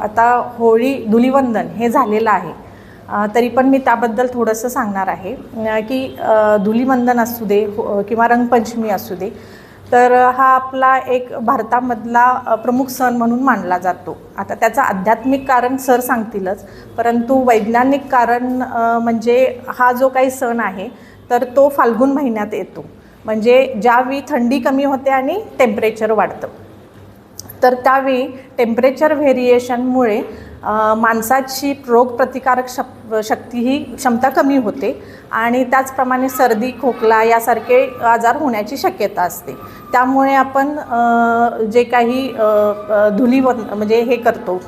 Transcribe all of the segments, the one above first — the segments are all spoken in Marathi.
आता होळी धुलिवंदन हे झालेलं आहे, तरी पण मी त्याबद्दल थोडंसं सांगणार आहे की धुलिवंदन असू दे किंवा रंगपंचमी असू दे, तर हा आपला एक भारतामधला प्रमुख सण म्हणून मानला जातो. आता त्याचं आध्यात्मिक कारण सर सांगतीलच, परंतु वैज्ञानिक कारण म्हणजे हा जो काही सण आहे तर तो फाल्गुन महिन्यात येतो. म्हणजे ज्यावेळी थंडी कमी होते आणि टेम्परेचर वाढतं, तर त्यावेळी टेम्परेचर व्हेरिएशनमुळे माणसाची रोगप्रतिकारक शक्ती ही क्षमता कमी होते आणि त्याचप्रमाणे सर्दी खोकला यासारखे आजार होण्याची शक्यता असते. त्यामुळे आपण जे काही धुलिवंदन म्हणजे हे करतो,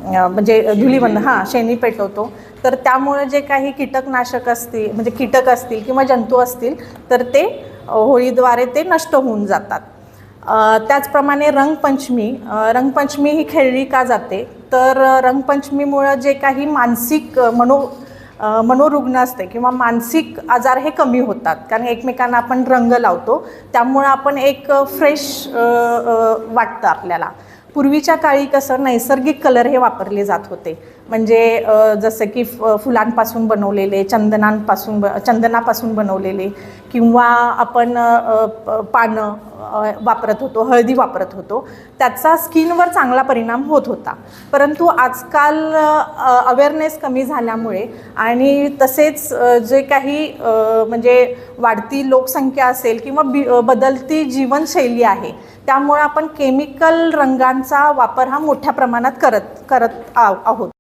म्हणजे धुलिवंदन शेणी पेटवतो, तर त्यामुळे जे काही कीटकनाशक असतील म्हणजे कीटक असतील किंवा जंतू असतील तर ते होळीद्वारे ते नष्ट होऊन जातात. त्याचप्रमाणे रंगपंचमी ही खेळली का जाते, तर रंगपंचमीमुळं जे काही मानसिक मनोरुग्ण असते किंवा मानसिक आजार हे कमी होतात. कारण एकमेकांना आपण रंग लावतो, त्यामुळं आपण एक फ्रेश वाटतं आपल्याला. पूर्वीच्या काळी कसं नैसर्गिक कलर हे वापरले जात होते, म्हणजे जसं की फुलांपासून बनवलेले, चंदनापासून बनवलेले, किंवा आपण पानं वापरत होतो, हळदी वापरत होतो. त्याचा स्किनवर चांगला परिणाम होत होता. परंतु आजकाल अवेअरनेस कमी झाल्यामुळे आणि तसेच जे काही म्हणजे वाढती लोकसंख्या असेल किंवा बदलती जीवनशैली आहे, त्यामुळे आपण केमिकल रंगांचा वापर हा मोठ्या प्रमाणात करत आहोत.